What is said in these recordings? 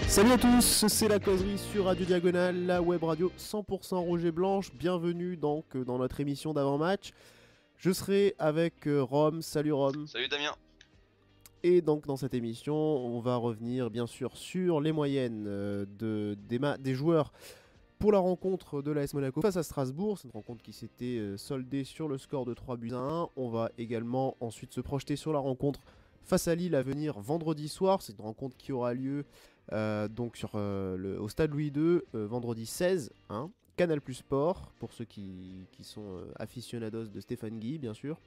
Salut à tous, c'est la causerie sur Radio Diagonale, la web radio 100% rouge et blanche. Bienvenue donc dans notre émission d'avant-match. Je serai avec Rome. Salut Rome. Salut Damien. Et donc dans cette émission, on va revenir bien sûr sur les moyennes des joueurs pour la rencontre de l'AS Monaco face à Strasbourg. C'est une rencontre qui s'était soldée sur le score de 3-1. On va également ensuite se projeter sur la rencontre face à Lille à venir vendredi soir. C'est une rencontre qui aura lieu donc au stade Louis II vendredi 16, Canal Plus Sport pour ceux qui sont aficionados de Stéphane Guy bien sûr,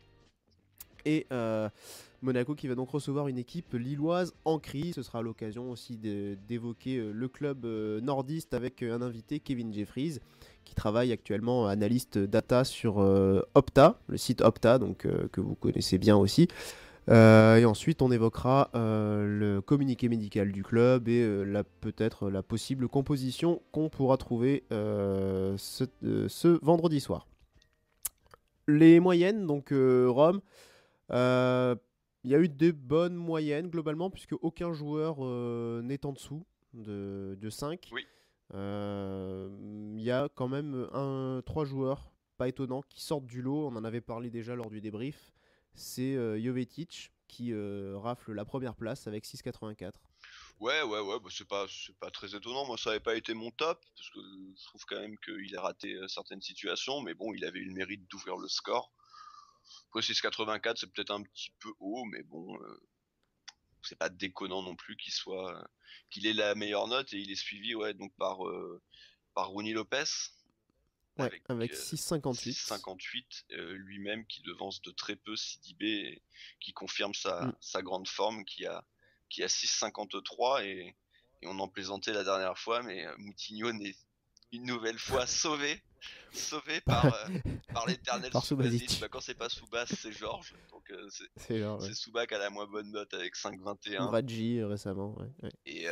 et Monaco qui va donc recevoir une équipe lilloise en crise. Ce sera l'occasion aussi d'évoquer le club nordiste avec un invité, Kevin Jeffries, qui travaille actuellement analyste data sur Opta, le site Opta, donc que vous connaissez bien aussi. Et ensuite on évoquera le communiqué médical du club et peut-être la possible composition qu'on pourra trouver ce vendredi soir. Les moyennes, donc Rome, il y a eu des bonnes moyennes globalement puisque aucun joueur n'est en dessous de 5. Oui. Il y a quand même 3 joueurs, pas étonnants, qui sortent du lot. On en avait parlé déjà lors du débrief. C'est Jovetic qui rafle la première place avec 6,84. Ouais, bah c'est pas très étonnant. Moi, ça avait pas été mon top, parce que je trouve quand même qu'il a raté certaines situations, mais bon, il avait eu le mérite d'ouvrir le score. Après, 6,84, c'est peut-être un petit peu haut, mais bon, c'est pas déconnant non plus qu'il ait la meilleure note, et il est suivi, donc par Rooney Lopez. Ouais, avec 6,58. 6,58, lui-même qui devance de très peu Sidibé, et qui confirme sa grande forme, qui a 6,53, et on en plaisantait la dernière fois, mais Moutinho n'est une nouvelle fois sauvé par l'éternel Subasic. Quand c'est pas Soubas, c'est Georges, donc c'est Souba qui a la moins bonne note avec 5,21. Radji récemment, ouais. Et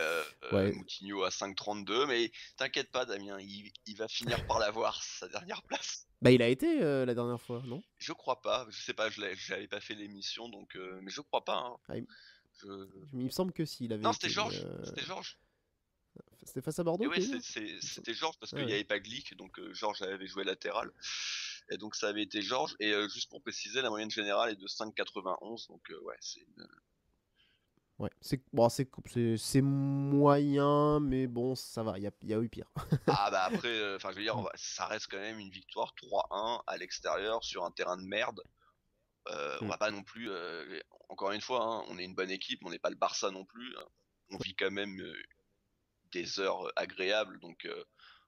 Moutinho à 5,32, mais t'inquiète pas Damien, il va finir par l'avoir, sa dernière place. Bah il a été la dernière fois, non ? Je crois pas, je sais pas, j'avais pas fait l'émission, donc mais je crois pas. Il me semble que si, il avait. Non, c'était Georges. C'était Georges. C'était face à Bordeaux. Oui, c'était Georges parce qu'il n'y avait pas Glick, donc Georges avait joué latéral. Et donc ça avait été Georges. Et juste pour préciser, la moyenne générale est de 5,91, donc c'est une... Ouais, c'est moyen, mais bon, ça va, il y a eu pire. Ah bah après, je veux dire, ça reste quand même une victoire 3-1 à l'extérieur sur un terrain de merde. On va pas non plus, encore une fois, on est une bonne équipe, on n'est pas le Barça non plus. On vit quand même des heures agréables, donc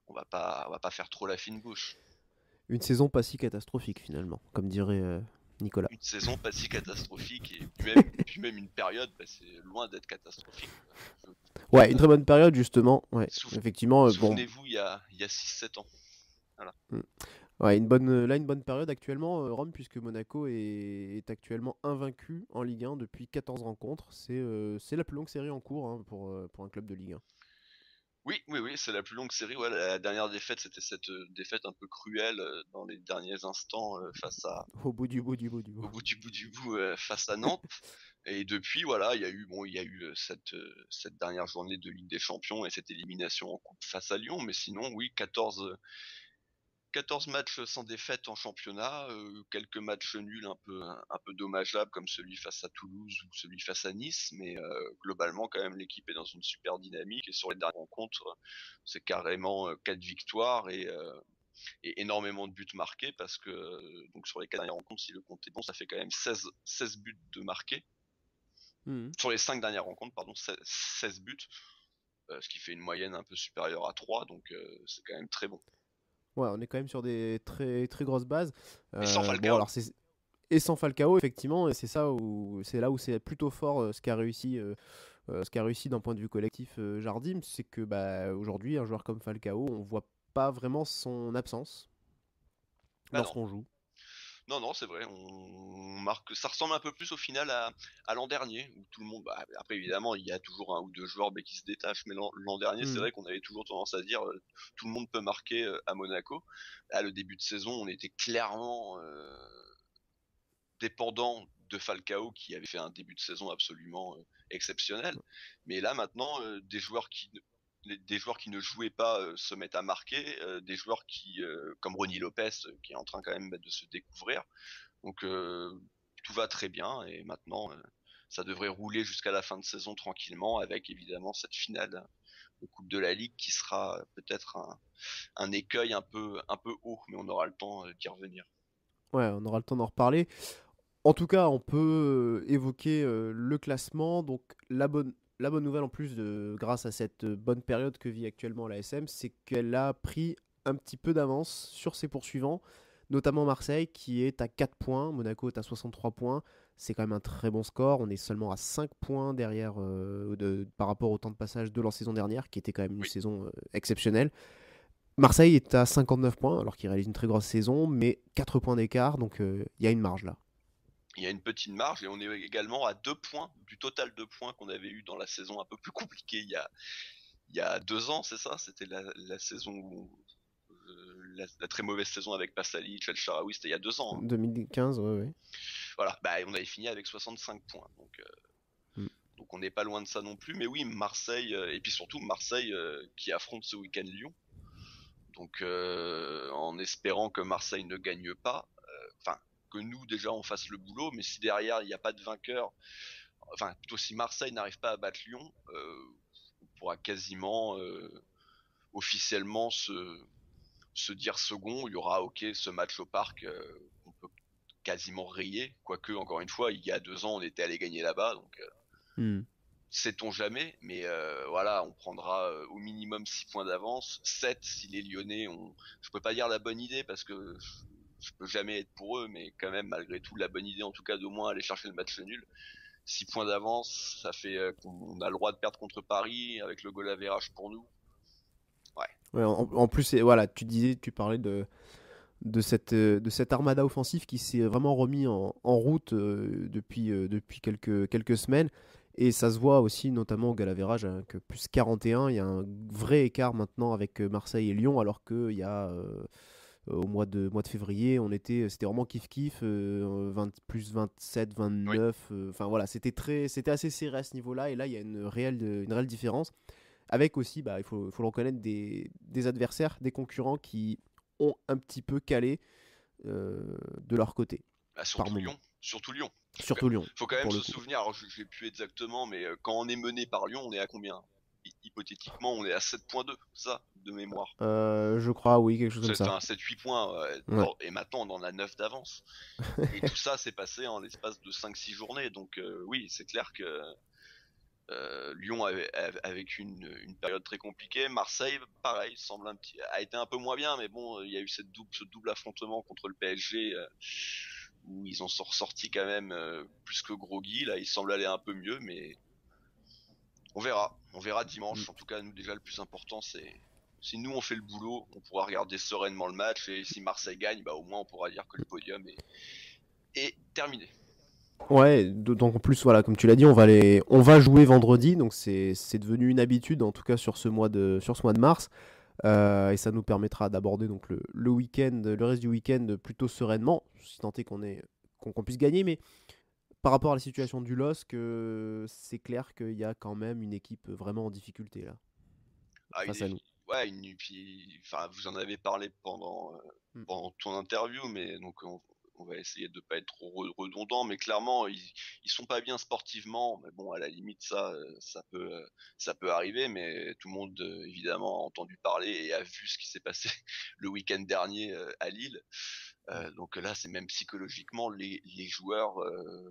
on va pas faire trop la fine bouche. Une saison pas si catastrophique finalement, comme dirait Nicolas. Une saison pas si catastrophique, et puis même une période, c'est loin d'être catastrophique. Ouais, une très bonne période justement. Ouais, effectivement. Souvenez-vous, il y a 6-7 ans. Voilà. Ouais, une bonne période actuellement, Rome, puisque Monaco est actuellement invaincu en Ligue 1 depuis 14 rencontres. C'est la plus longue série en cours pour un club de Ligue 1. Oui, c'est la plus longue série. Ouais, la dernière défaite, c'était cette défaite un peu cruelle dans les derniers instants face à... Au bout du bout. Face à Nantes. Et depuis, voilà, il y a eu cette dernière journée de Ligue des Champions et cette élimination en coupe face à Lyon. Mais sinon, oui, 14 matchs sans défaite en championnat, quelques matchs nuls un peu dommageables comme celui face à Toulouse ou celui face à Nice, mais globalement quand même l'équipe est dans une super dynamique, et sur les dernières rencontres c'est carrément 4 victoires et énormément de buts marqués, parce que donc sur les 4 dernières rencontres, si le compte est bon, ça fait quand même 16 buts de marqués. Sur les 5 dernières rencontres, 16 buts, ce qui fait une moyenne un peu supérieure à 3, donc c'est quand même très bon. Ouais, on est quand même sur des très très grosses bases. Et sans Falcao. Et sans Falcao, effectivement, et c'est là où c'est plutôt fort ce qu'a réussi d'un point de vue collectif Jardim, c'est que aujourd'hui un joueur comme Falcao, on voit pas vraiment son absence lorsqu'on joue. Non, non, c'est vrai, on marque ça ressemble un peu plus au final à l'an dernier où tout le monde après évidemment, il y a toujours un ou 2 joueurs, qui se détachent, mais l'an dernier, c'est Hmm. vrai qu'on avait toujours tendance à dire, tout le monde peut marquer, à Monaco. Là, le début de saison, on était clairement, dépendant de Falcao qui avait fait un début de saison absolument exceptionnel. Mais là maintenant, des joueurs qui ne jouaient pas se mettent à marquer, des joueurs qui comme Rony Lopez qui est en train quand même de se découvrir. Donc tout va très bien et maintenant ça devrait rouler jusqu'à la fin de saison tranquillement avec évidemment cette finale de Coupe de la Ligue qui sera peut-être un écueil un peu haut, mais on aura le temps d'y revenir. Ouais, on aura le temps d'en reparler. En tout cas, on peut évoquer le classement. Donc, la bonne nouvelle en plus, grâce à cette bonne période que vit actuellement la SM, c'est qu'elle a pris un petit peu d'avance sur ses poursuivants, notamment Marseille qui est à 4 points, Monaco est à 63 points. C'est quand même un très bon score. On est seulement à 5 points derrière par rapport au temps de passage de la saison dernière, qui était quand même une Oui, saison exceptionnelle. Marseille est à 59 points, alors qu'il réalise une très grosse saison, mais 4 points d'écart, donc il y a une marge là. il y a une petite marge et on est également à 2 points du total de points qu'on avait eu dans la saison un peu plus compliquée il y a 2 ans, c'est ça? C'était la saison où la très mauvaise saison avec Pasalic, El Shaarawy, c'était il y a 2 ans, hein. 2015, ouais, ouais. Voilà, on avait fini avec 65 points, Mm. donc on n'est pas loin de ça non plus. Mais oui, Marseille, et puis surtout Marseille qui affronte ce week-end Lyon. Donc en espérant que Marseille ne gagne pas, enfin que nous déjà on fasse le boulot, mais si derrière il n'y a pas de vainqueur, enfin plutôt si Marseille n'arrive pas à battre Lyon, on pourra quasiment officiellement se dire second. Il y aura ok ce match au parc qu'on peut quasiment rayer, quoique encore une fois il y a 2 ans on était allé gagner là-bas, donc Mm. sait-on jamais, mais voilà, on prendra au minimum 6 points d'avance, 7 si les Lyonnais ont, je peux pas dire la bonne idée parce que je peux jamais être pour eux, mais quand même malgré tout la bonne idée en tout cas d'au moins aller chercher le match nul. 6 points d'avance, ça fait qu'on a le droit de perdre contre Paris avec le goal average pour nous. Ouais, Ouais, en plus, voilà, tu parlais de cette armada offensive qui s'est vraiment remis en route depuis quelques semaines. Et ça se voit aussi, notamment au Galavérage, hein, que plus 41, il y a un vrai écart maintenant avec Marseille et Lyon, alors qu'il y a mois de février, c'était vraiment kiff-kiff, 20, plus 27, oui. 29. Enfin voilà, c'était assez serré à ce niveau-là. Et là, il y a une réelle différence. Avec aussi, bah, faut le reconnaître, des adversaires, des concurrents qui ont un petit peu calé de leur côté, Bah, par moment. Surtout Lyon. Surtout Lyon, Faut quand même pour le se coup. souvenir, alors je sais plus exactement, mais quand on est mené par Lyon, on est à combien? Hypothétiquement, on est à 7,2, ça, de mémoire. Je crois, oui, quelque chose comme ça. Enfin, 7-8 points, Ouais. et maintenant on en a 9 d'avance. Et tout ça s'est passé en l'espace de 5-6 journées, donc oui, c'est clair que Lyon a vécu une période très compliquée. Marseille, pareil, a été un peu moins bien, mais bon, il y a eu ce double affrontement contre le PSG où ils en sont ressortis quand même plus que groggy. Là, ils semblent aller un peu mieux, mais on verra. On verra Mm. dimanche. En tout cas, nous déjà le plus important, c'est si nous on fait le boulot, on pourra regarder sereinement le match et si Marseille gagne, bah au moins on pourra dire que le podium est terminé. Ouais, donc en plus, voilà, comme tu l'as dit, on va jouer vendredi, donc c'est devenu une habitude, en tout cas sur ce mois de mars. Et ça nous permettra d'aborder donc le week-end, le reste du week-end plutôt sereinement, si tant est qu'on puisse gagner. Mais par rapport à la situation du LOSC, c'est clair qu'il y a quand même une équipe vraiment en difficulté là, Ah, face à nous. ouais, enfin, vous en avez parlé Mm. pendant ton interview, mais donc on va essayer de pas être trop redondant, mais clairement, ils sont pas bien sportivement, mais bon, à la limite, ça peut arriver, mais tout le monde, évidemment, a entendu parler et a vu ce qui s'est passé le week-end dernier à Lille. Donc là, c'est même psychologiquement les joueurs,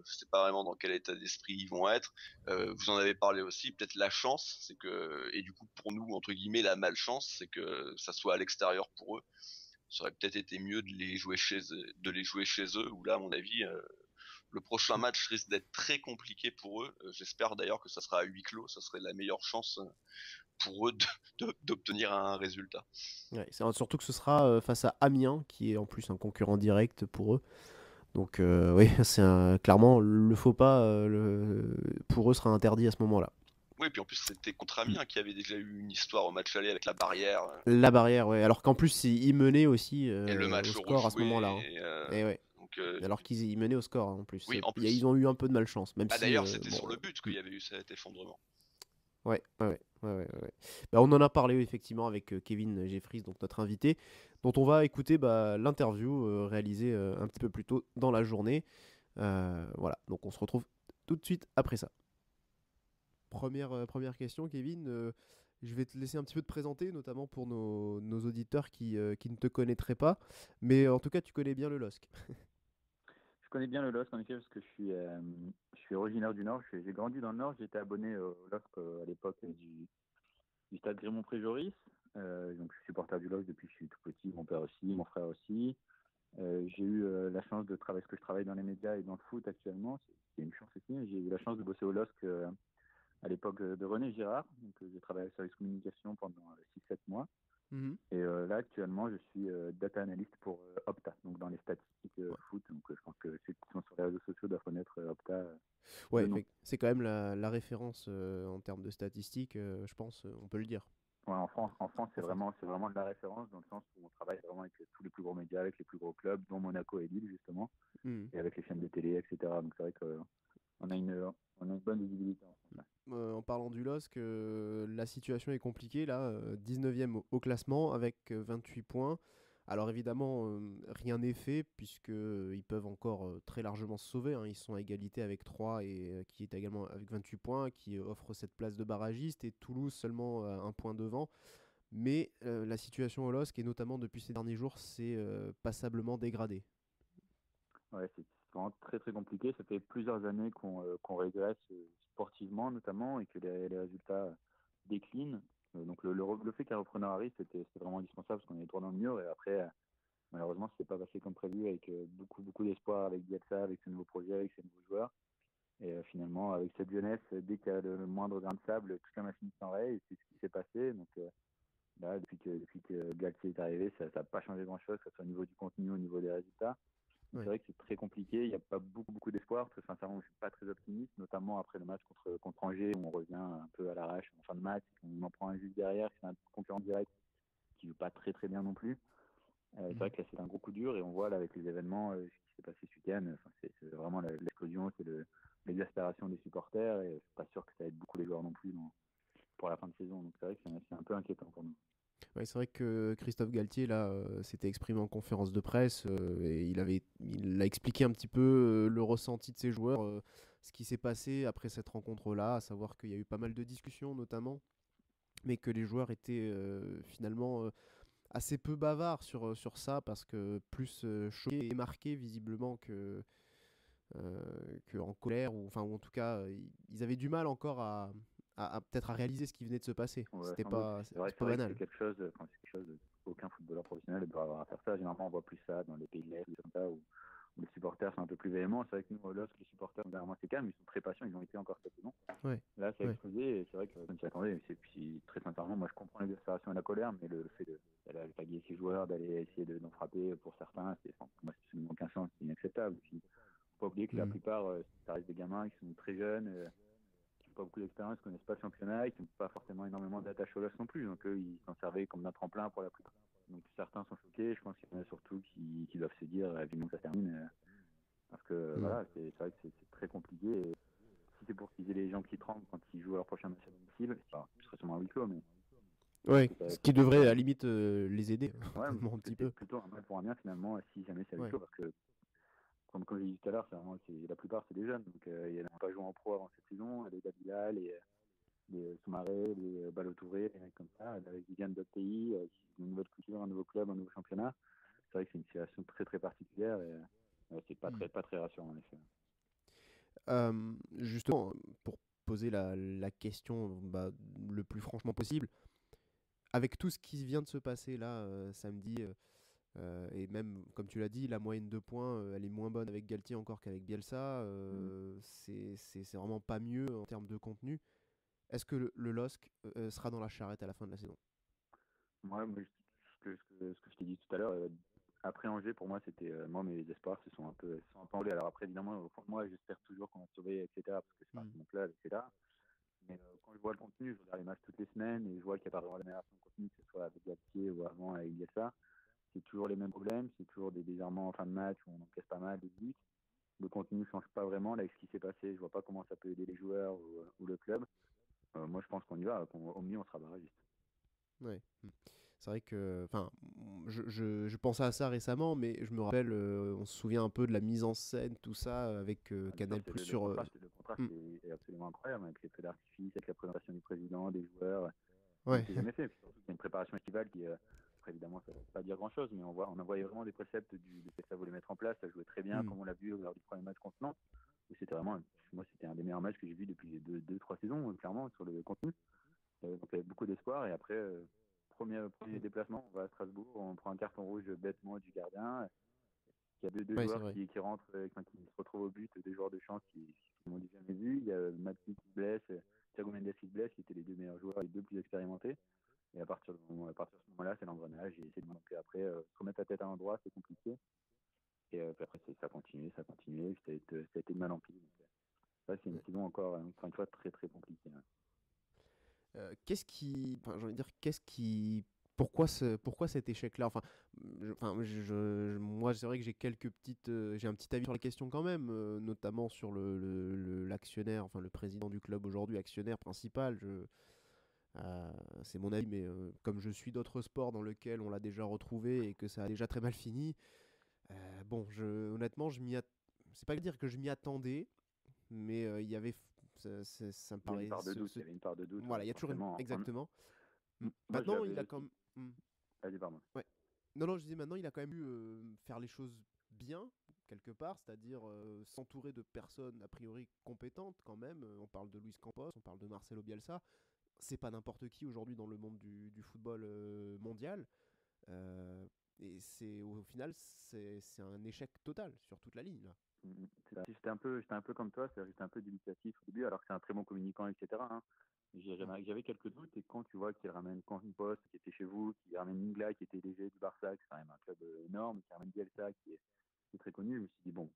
je sais pas vraiment dans quel état d'esprit ils vont être. Vous en avez parlé aussi, peut-être la chance, c'est que et du coup pour nous entre guillemets la malchance, c'est que ça soit à l'extérieur pour eux. Ça aurait peut-être été mieux de les jouer chez eux. Où là, à mon avis, le prochain match risque d'être très compliqué pour eux. J'espère d'ailleurs que ça sera à huis clos. Ça serait la meilleure chance pour eux d'obtenir un résultat. Ouais, surtout que ce sera face à Amiens, qui est en plus un concurrent direct pour eux. Donc oui, clairement le faux pas pour eux sera interdit à ce moment-là. Oui, puis en plus c'était contre Amiens qui avait déjà eu une histoire au match aller avec la barrière La barrière, ouais. Alors qu'en plus ils menaient aussi et le au match score à ce rejoué. moment-là, hein. Et ouais. Donc Alors qu'ils menaient au score, hein, en plus. oui, en Ils plus. ont eu un peu de malchance, même Bah si d'ailleurs, c'était bon. sur le but qu'il y avait eu cet effondrement. Ouais, ouais, ouais, ouais, ouais, ouais. Bah, on en a parlé effectivement avec Kevin Jeffries, donc notre invité, dont on va écouter l'interview réalisée un petit peu plus tôt dans la journée. Voilà, donc on se retrouve tout de suite après ça. Première question, Kevin. Je vais te laisser un petit peu te présenter, notamment pour nos auditeurs qui ne te connaîtraient pas. Mais en tout cas, tu connais bien le LOSC. Je connais bien le LOSC en effet parce que je suis originaire du Nord. J'ai grandi dans le Nord. J'étais abonné au LOSC à l'époque du stade Grémont-Préjoris. Donc je suis supporter du LOSC depuis que je suis tout petit. Mon père aussi, mon frère aussi. J'ai eu la chance de travailler, parce que je travaille dans les médias et dans le foot actuellement. C'est une chance aussi. J'ai eu la chance de bosser au LOSC à l'époque de René Girard. Donc j'ai travaillé sur les communications pendant 6-7 mois. Mhm. Et là, actuellement, je suis data analyst pour Opta, donc dans les statistiques Ouais, foot. Donc je pense que ceux qui sont sur les réseaux sociaux doivent connaître Opta de ouais, nom. c'est quand même la référence en termes de statistiques, je pense, on peut le dire. Ouais, en France, En France. c'est vraiment de la référence dans le sens où on travaille vraiment avec tous les plus gros médias, avec les plus gros clubs, dont Monaco et Lille justement, Mhm. et avec les chaînes de télé, etc. Donc c'est vrai qu'on a on a une bonne visibilité en France. En parlant du LOSC, la situation est compliquée là, 19e au classement avec 28 points. Alors évidemment, rien n'est fait puisqu'ils peuvent encore très largement se sauver, hein. Ils sont à égalité avec 3 et qui est également avec 28 points, qui offre cette place de barragiste, et Toulouse seulement un point devant. Mais la situation au LOSC, et notamment depuis ces derniers jours, s'est passablement dégradée. Ouais, c'est vraiment très très compliqué. Ça fait plusieurs années qu'on régresse sportivement notamment et que les résultats déclinent. Donc le fait qu'un repreneur arrive, c'était vraiment indispensable parce qu'on est droit dans le mur. Et après, malheureusement, ce n'est pas passé comme prévu avec beaucoup d'espoir avec Bielsa, avec ce nouveau projet, avec ces nouveaux joueurs. Et finalement, avec cette jeunesse, dès qu'il y a le moindre grain de sable, toute la machine s'enraye. Et c'est ce qui s'est passé. Donc là, depuis que Galtier est arrivé, ça n'a pas changé grand-chose, que ce soit au niveau du contenu, au niveau des résultats. C'est Ouais. vrai que c'est très compliqué, il n'y a pas beaucoup d'espoir. Très sincèrement, je ne suis pas très optimiste, notamment après le match contre Angers, où on revient un peu à l'arrache en fin de match. On en prend un juste derrière, c'est un concurrent direct qui ne joue pas très bien non plus. C'est vrai que là, c'est un gros coup dur et on voit là avec les événements, ce qui s'est passé ce week-end, c'est vraiment l'explosion, c'est l'exaspération des supporters et je ne suis pas sûr que ça aide beaucoup les joueurs non plus pour la fin de saison. Donc c'est vrai que c'est un peu inquiétant pour nous. Ouais, c'est vrai que Christophe Galtier là s'était exprimé en conférence de presse et il a expliqué un petit peu le ressenti de ses joueurs, ce qui s'est passé après cette rencontre-là, à savoir qu'il y a eu pas mal de discussions notamment, mais que les joueurs étaient finalement assez peu bavards sur ça, parce que plus choqués et marqués visiblement que en colère, ou en tout cas ils avaient du mal encore à peut-être à réaliser ce qui venait de se passer. Ouais, C'était sans doute. pas C'est vrai, c'est pas que c'est banal. quelque chose, aucun footballeur professionnel ne doit avoir à faire ça. Généralement, on voit plus ça dans les pays de l'Est, comme ça, où les supporters sont un peu plus véhéments. C'est vrai que nous, lorsque les supporters, généralement, c'est calme, ils sont très patients, ils ont été encore cette saison. Ouais, Là, ça a ouais. explosé et c'est vrai que personne s'y attendait. Et puis, très sincèrement, moi, je comprends l'exaspération et la colère, mais le fait d'aller taguer ses joueurs, d'aller essayer d'en frapper pour certains, moi, c'est absolument aucun sens, c'est inacceptable. Il ne faut pas oublier que la Mm. plupart, ça reste des gamins qui sont très jeunes, qui n'ont pas beaucoup d'expérience, qui ne connaissent pas le championnat, et qui n'ont pas forcément énormément d'attache au LOSC non plus. Donc eux, ils s'en servaient comme d'un tremplin pour la plupart. Donc certains sont choqués, je pense qu'il y en a surtout qui doivent se dire vivement que ça se termine. Parce que Mm. voilà, c'est vrai que c'est très compliqué. Et si c'est pour qu'ils aient les gens qui tremblent quand ils jouent leur prochain match à domicile, ce serait sûrement un huis clos, mais je pense Ouais, que ce ça qui peut devrait à faire. la limite les aider Ouais, un que petit c'est peu. plutôt un mal pour un bien finalement si jamais c'est à huis Ouais. clos, parce que comme j'ai dit tout à l'heure, la plupart c'est des jeunes. Donc il n'y en a pas joué en pro avant cette saison, les Dabila, les Soumaré, les Balotouré, des mecs comme ça, avec qui viennent d'autres pays, une nouvelle culture, un nouveau club, un nouveau championnat. C'est vrai que c'est une situation très particulière et c'est Mm. pas très rassurant en effet. Justement, pour poser la question le plus franchement possible, avec tout ce qui vient de se passer là samedi, et même comme tu l'as dit, la moyenne de points, elle est moins bonne avec Galtier encore qu'avec Bielsa. Mm. C'est vraiment pas mieux en termes de contenu. Est-ce que le LOSC sera dans la charrette à la fin de la saison? Moi, ce que je t'ai dit tout à l'heure, après Angers, pour moi, c'était moi mes espoirs se sont un peu envolés. Alors après, évidemment, au fond de moi, j'espère toujours qu'on va se sauver, etc. Parce que c'est parti mon club, etc. Mais quand je vois le contenu, je regarde les matchs toutes les semaines et je vois qu'il n'y a pas vraiment d'amélioration de contenu, que ce soit avec Galtier ou avant avec Bielsa. C'est toujours les mêmes problèmes, c'est toujours des désarmements en fin de match où on encaisse pas mal de buts. Le contenu ne change pas vraiment. Là, avec ce qui s'est passé, je vois pas comment ça peut aider les joueurs ou le club. Moi, je pense qu'on y va. Au mieux, on sera barragiste. Ouais. C'est vrai que, enfin, je pensais à ça récemment, mais je me rappelle, on se souvient un peu de la mise en scène, tout ça, avec Canal Plus Le sur. contraste est absolument incroyable avec les feux d'artifice, avec la présentation du président, des joueurs. Ça Ouais. n'était jamais fait. Puis surtout, il y a une préparation estivale qui, après, évidemment, ça ne veut pas dire grand-chose, mais on en voyait vraiment des préceptes de ce que ça voulait mettre en place. Ça jouait très bien, comme on l'a vu lors du premier match contre Nantes. C'était vraiment, moi, c'était un des meilleurs matchs que j'ai vu depuis 2-3 saisons, clairement, sur le contenu. Donc, il y avait beaucoup d'espoir. Et après, premier déplacement, on va à Strasbourg, on prend un carton rouge bêtement du gardien. Il y a deux Ouais, c'est joueurs vrai. qui rentrent, qui se retrouvent au but, des joueurs de chance qui m'ont jamais vu. Il y a Mathieu qui se blesse, Thiago Mendes qui se blesse, qui étaient les deux meilleurs joueurs, les deux plus expérimentés. Et à partir de ce moment-là, c'est l'engrenage. Et c'est donc après, se remettre la tête à l'endroit, c'est compliqué. Et puis après, ça continue. Ça a été de mal en pis. Donc, ça, c'est une saison encore, une fois, très très compliquée. Qu'est-ce qui, enfin, j'ai envie de dire, pourquoi cet échec-là? Moi, c'est vrai que j'ai un petit avis sur la question quand même, notamment sur l'actionnaire, enfin le président du club aujourd'hui, actionnaire principal. C'est mon avis, mais comme je suis d'autres sports dans lesquels on l'a déjà retrouvé et que ça a déjà très mal fini, bon, honnêtement, c'est pas dire que je m'y attendais, mais il y avait, ça me Il y a une paraît, part de doute. Il y avait une part de doute. voilà, il y a toujours Forcément. exactement. Moi, Maintenant, il a comme. Allez, pardon. Ouais. Non, je disais maintenant, il a quand même eu faire les choses bien, quelque part, c'est-à-dire s'entourer de personnes a priori compétentes quand même. On parle de Luis Campos, on parle de Marcelo Bielsa. C'est pas n'importe qui aujourd'hui dans le monde du football mondial. Et au final, c'est un échec total sur toute la ligne là. J'étais un peu comme toi, j'étais un peu dubitatif au début, alors que c'est un très bon communicant, etc. Hein. J'avais quelques doutes, et quand tu vois qu'il ramène Campos, qui était chez vous, qui ramène Ingla, qui était DG du Barça, qui est quand même un club énorme, qui ramène Bielsa, qui est très connu, je me suis dit, bon,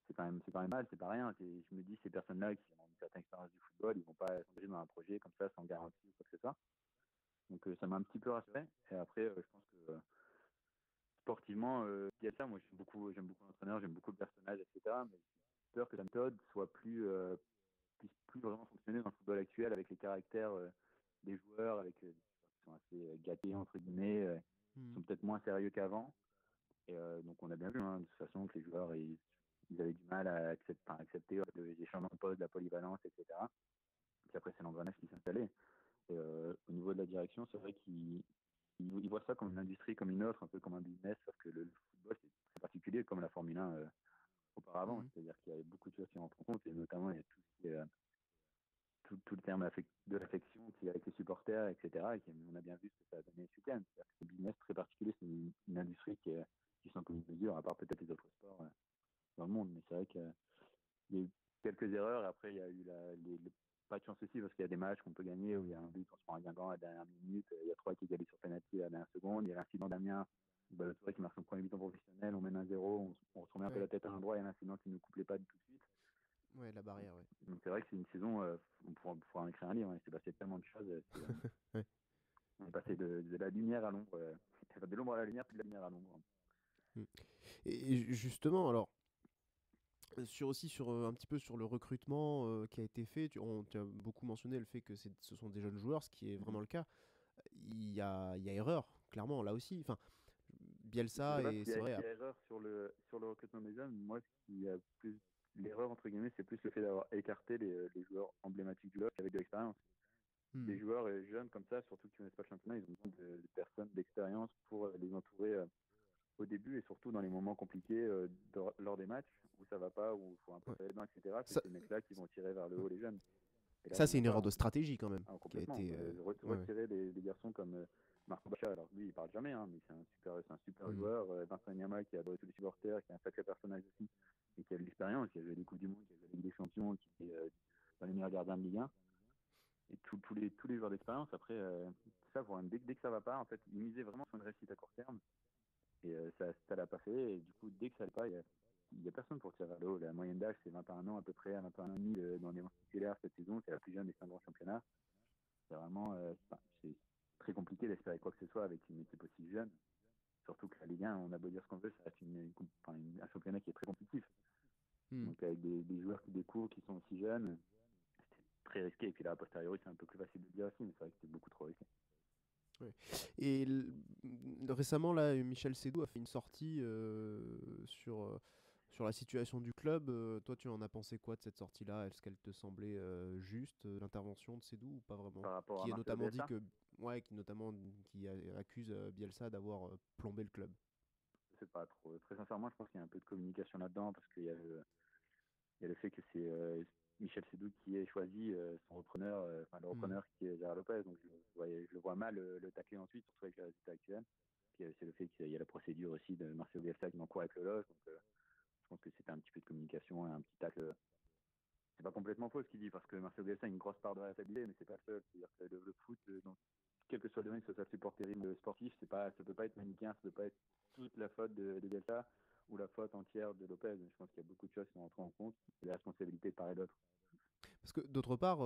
c'est quand même mal, c'est pas rien. Je me dis, ces personnes-là qui ont une certaine expérience du football, ils vont pas s'engager dans un projet comme ça, sans garantie ou quoi que ce soit. Donc ça m'a un petit peu rassuré. Et après, je pense que sportivement, Bielsa, moi j'aime beaucoup l'entraîneur, j'aime beaucoup le personnage, etc. Mais j'ai peur que la méthode puisse plus vraiment fonctionner dans le football actuel avec les caractères des joueurs, qui sont assez gâtés entre guillemets, qui sont peut-être moins sérieux qu'avant. Et donc on a bien vu de toute façon que les joueurs ils avaient du mal à accepter les changements de poste, la polyvalence, etc. Puis après c'est l'engrenage qui s'installait. Et au niveau de la direction, c'est vrai qu'ils voient ça comme une industrie, comme une offre, un peu comme un business, sauf que le football c'est très particulier comme la Formule 1 auparavant. C'est-à-dire qu'il y a beaucoup de choses qui rentrent en compte, et notamment il y a tout ce qui est tout le terme de l'affection qui est avec les supporters, etc. Et on a bien vu ce que ça a donné ce week-end. C'est un business très particulier, c'est une industrie qui sans commune mesure, à part peut-être les autres sports dans le monde. Mais c'est vrai qu'il y a eu quelques erreurs. Après, il y a eu pas de chance aussi, parce qu'il y a des matchs qu'on peut gagner où il y a un but, on se prend un Guingamp à la dernière minute, il y a 3 qui égalisent sur penalty à la dernière seconde, il y a l'incident d'Amiens, le Touré qui marque son premier but professionnel, on mène 1-0, on se remet un peu la tête à l'endroit, il y a l'incident qui nous coupe les pattes tout de suite. Ouais, la barrière, ouais. Donc c'est vrai que c'est une saison, on pourra en écrire un livre, il s'est passé tellement de choses. Ouais. On est passé de la lumière à l'ombre, de l'ombre à la lumière, puis de la lumière à l'ombre. Et justement, alors, sur un petit peu sur le recrutement qui a été fait, tu as beaucoup mentionné le fait que ce sont des jeunes joueurs, ce qui est vraiment le cas. Il y a erreur, clairement, là aussi. Enfin, Bielsa, et c'est vrai. Il y a erreur sur le recrutement des jeunes. Moi, l'erreur, entre guillemets, c'est plus le fait d'avoir écarté les joueurs emblématiques du club avec de l'expérience. Des joueurs jeunes comme ça, surtout qui ne connaissent pas le championnat, ils ont besoin de personnes d'expérience pour les entourer au début, et surtout dans les moments compliqués lors des matchs où ça va pas, où il faut un peu faire les mains, etc. C'est ces mecs-là qui vont tirer vers le haut les jeunes. Là, ça, c'est une erreur de stratégie quand même. Complètement. Qui a été, retirer des garçons comme Marco Bacha. Alors lui, il parle jamais, mais c'est un super joueur. Vincent Nyama, qui a adoré tous les supporters, qui est un sacré personnage aussi, et qui a de l'expérience, qui a joué les Coupes du Monde, qui a joué la Ligue des Champions, qui est dans les meilleurs gardiens de Ligue 1. Et tous les joueurs d'expérience, après, ça, dès que ça va pas, en fait, ils misaient vraiment sur une réussite à court terme. Et ça l'a pas fait. Et du coup, dès que ça l'est pas, il y a personne pour tirer vers le haut. La moyenne d'âge, c'est 21 ans à peu près, 21 ans et demi dans les rangs titulaires cette saison. C'est la plus jeune des 5 grands championnats. C'est vraiment c'est très compliqué d'espérer quoi que ce soit avec une équipe aussi jeune. Surtout que la Ligue 1, on a beau dire ce qu'on veut, ça reste un championnat qui est très compétitif. Donc avec des joueurs qui découvrent, qui sont aussi jeunes, c'était très risqué. Et puis là, a posteriori, c'est un peu plus facile de dire aussi, mais c'est vrai que c'était beaucoup trop risqué. Ouais. Et récemment, là, Michel Sédou a fait une sortie sur la situation du club. Toi, tu en as pensé quoi de cette sortie-là? Est-ce qu'elle te semblait juste, l'intervention de Sédou, ou pas vraiment? Par rapport à Qui a Marcelo notamment dit Bielsa, qui accuse Bielsa d'avoir plombé le club. je sais pas trop. Très sincèrement, je pense qu'il y a un peu de communication là-dedans parce qu'il y a le fait que c'est Michel Sédou qui ait choisi son repreneur, le repreneur qui est Gérard Lopez. Donc je le vois mal le tacler ensuite, surtout avec les résultats actuels. Puis c'est le fait qu'il y a la procédure aussi de Marcelo Bielsa qui m'encourt avec le LOS. Donc je pense que c'était un petit peu de communication et un petit tacle. C'est pas complètement faux ce qu'il dit parce que Marcelo Bielsa a une grosse part de responsabilité, mais c'est pas le seul. C'est-à-dire que le foot, donc, quel que soit le domaine, que ce soit le supporterisme, le sportif, ça peut pas être manichéen, ça peut pas être toute la faute de Bielsa ou la faute entière de Lopez. Je pense qu'il y a beaucoup de choses qui sont rentrées en compte et la responsabilité de part et d'autre. Parce que d'autre part,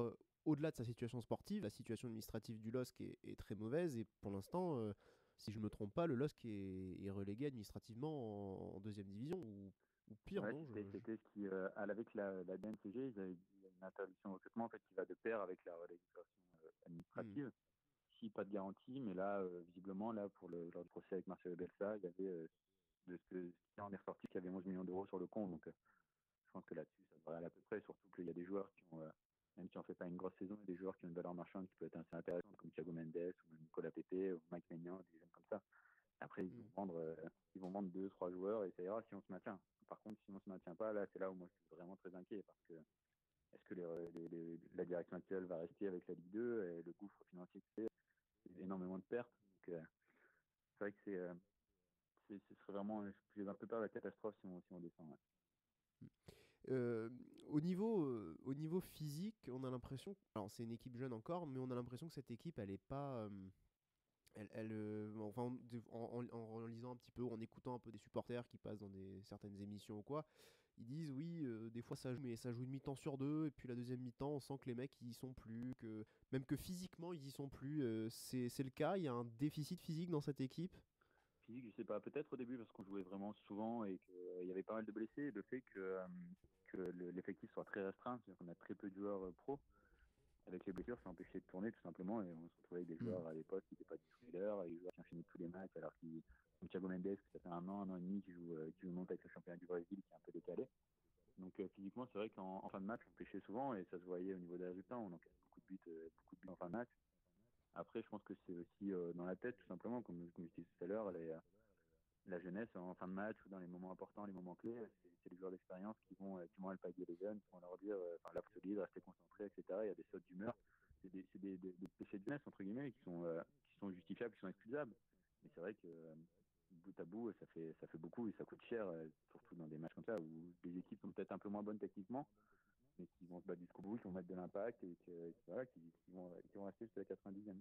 au-delà de sa situation sportive, la situation administrative du LOSC est très mauvaise, et pour l'instant, si je ne me trompe pas, le LOSC est relégué administrativement en deuxième division, ou pire, Ouais, non? c'était ce qui, avec la DNCG, il y a une interdiction de recrutement en fait, qui va de pair avec la relégation administrative. Si pas de garantie, mais là, visiblement, là, lors du procès avec Marcelo Bielsa, il y avait de ce qui en est ressorti qu'il y avait 11 millions d'euros sur le compte. Donc, je pense que là-dessus, ça devrait aller à peu près. Surtout qu'il y a des joueurs qui ont, même si on ne fait pas une grosse saison, il y a des joueurs qui ont une valeur marchande qui peut être assez intéressante, comme Thiago Mendes, ou Nicolas Pepe, ou Mike Maignan, des jeunes comme ça. Après, ils vont vendre 2-3 joueurs et ça ira si on se maintient. Par contre, si on ne se maintient pas, là, c'est là où moi je suis vraiment très inquiet parce que est-ce que la direction actuelle va rester avec la Ligue 2 et le gouffre financier que c'est énormément de pertes. Donc, c'est vrai que ce serait vraiment, j'ai un peu peur de la catastrophe si on descend. Ouais. Au niveau physique, on a l'impression, alors c'est une équipe jeune encore, mais on a l'impression que cette équipe, elle est pas, enfin, en lisant un petit peu, en écoutant un peu des supporters qui passent dans certaines émissions ou quoi, ils disent oui, des fois ça joue, mais ça joue une mi-temps sur deux, et puis la deuxième mi-temps, on sent que les mecs ils y sont plus, même que physiquement ils y sont plus. C'est le cas, il y a un déficit physique dans cette équipe. Physique, je sais pas, peut-être au début parce qu'on jouait vraiment souvent et qu'il y avait pas mal de blessés, le fait que l'effectif soit très restreint, c'est-à-dire qu'on a très peu de joueurs pros. Avec les blessures, ça empêchait de tourner tout simplement et on se retrouvait avec des joueurs à l'époque qui n'étaient pas titulaires, avec des joueurs qui ont fini tous les matchs alors comme Thiago Mendes, que ça fait un an et demi qui joue monte avec le championnat du Brésil qui est un peu décalé. Donc physiquement, c'est vrai qu'en fin de match, on pêchait souvent et ça se voyait au niveau des résultats, on encaisse beaucoup de buts en fin de match. Après, je pense que c'est aussi dans la tête tout simplement, comme je disais tout à l'heure, la jeunesse en fin de match ou dans les moments importants, les moments clés, c'est les joueurs d'expérience qui vont alpaguer les jeunes, qui vont leur dire la solide, rester concentré, etc. Il y a des sautes d'humeur, c'est des péchés de jeunesse entre guillemets qui sont justifiables, qui sont excusables. Mais c'est vrai que bout à bout, ça fait beaucoup et ça coûte cher, surtout dans des matchs comme ça où des équipes sont peut-être un peu moins bonnes techniquement, mais qui vont se battre jusqu'au bout, qui vont mettre de l'impact et qui vont rester jusqu'à la 90e.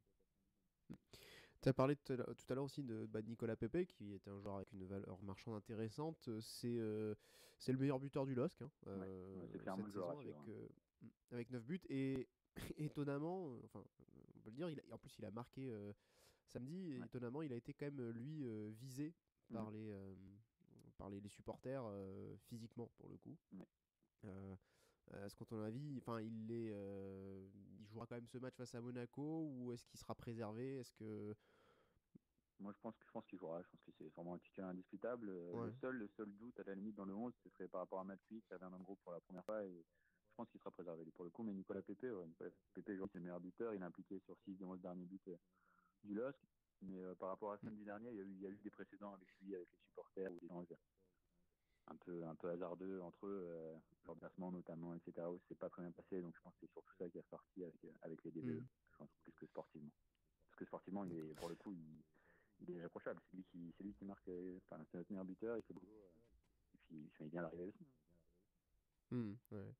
Tu as parlé tout à l'heure aussi de Nicolas Pepe, qui était un joueur avec une valeur marchande intéressante. C'est le meilleur buteur du LOSC, c'est clairement cette le joueur saison, avec 9 buts. Et étonnamment, enfin, on peut le dire, en plus il a marqué samedi. Et étonnamment, il a été quand même, lui, visé par les supporters physiquement, pour le coup. Est-ce qu'à ton avis, enfin, il jouera quand même ce match face à Monaco, ou est-ce qu'il sera préservé? Est-ce que Moi, je pense qu'il jouera. Je pense que c'est vraiment un titulaire indiscutable. Ouais. Le seul doute, à la limite, dans le 11, ce serait par rapport à Matuidi, qui avait un groupe pour la première fois. Et je pense qu'il sera préservé pour le coup. Mais Nicolas Pepe, c'est le meilleur buteur. Il est impliqué sur 6 des 11 derniers buts du LOSC. Mais par rapport à samedi dernier, il y a eu des précédents avec lui, avec les supporters, ou des échanges un peu hasardeux entre eux, leur placement notamment, etc. Où c'est pas très bien passé. Donc je pense que c'est surtout ça qui est ressorti avec les DBE, je pense, plus que sportivement. Parce que sportivement, pour le coup, il est irréprochable. C'est lui qui marque. C'est notre meilleur buteur. Il fait beau. Et puis, il vient d'arriver aussi. Ouais.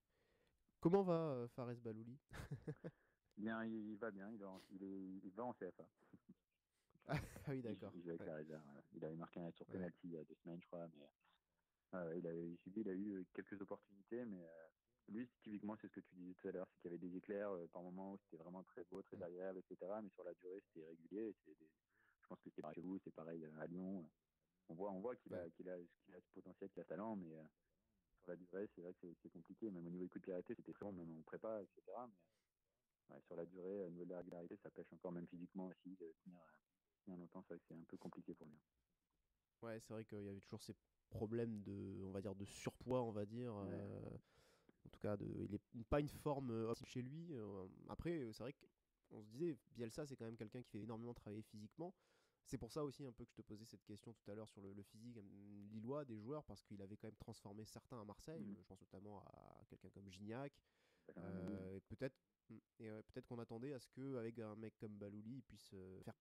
Comment va Fares Balouli? Bien, il va bien. Il va en CFA. Ah oui, d'accord. Il joue avec la réserve. Il avait marqué sur penalty il y a 2 semaines, je crois. Mais il a eu quelques opportunités, mais lui, typiquement, c'est ce que tu disais tout à l'heure, c'est qu'il y avait des éclairs par moments où c'était vraiment très beau, très agréable, etc. Mais sur la durée, c'était irrégulier. Je pense que c'était pareil chez vous, c'est pareil à Lyon. On voit qu'il a ce potentiel, qu'il a ce talent, mais sur la durée, c'est vrai que c'est compliqué. Même au niveau du coup de pied arrêté, c'était très bon, même en prépa, etc. Mais sur la durée, au niveau de la régularité, ça pêche encore, même physiquement aussi, de tenir longtemps. C'est vrai que c'est un peu compliqué pour lui. Ouais, c'est vrai qu'il y avait toujours ces problèmes on va dire, de surpoids, on va dire. En tout cas, il n'est pas une forme optimale chez lui. Après, c'est vrai qu'on se disait, Bielsa, c'est quand même quelqu'un qui fait énormément travailler physiquement. C'est pour ça aussi un peu que je te posais cette question tout à l'heure sur le physique lillois des joueurs, parce qu'il avait quand même transformé certains à Marseille. Je pense notamment à quelqu'un comme Gignac. Et peut-être qu'on attendait à ce qu'avec un mec comme Balouli, il puisse faire.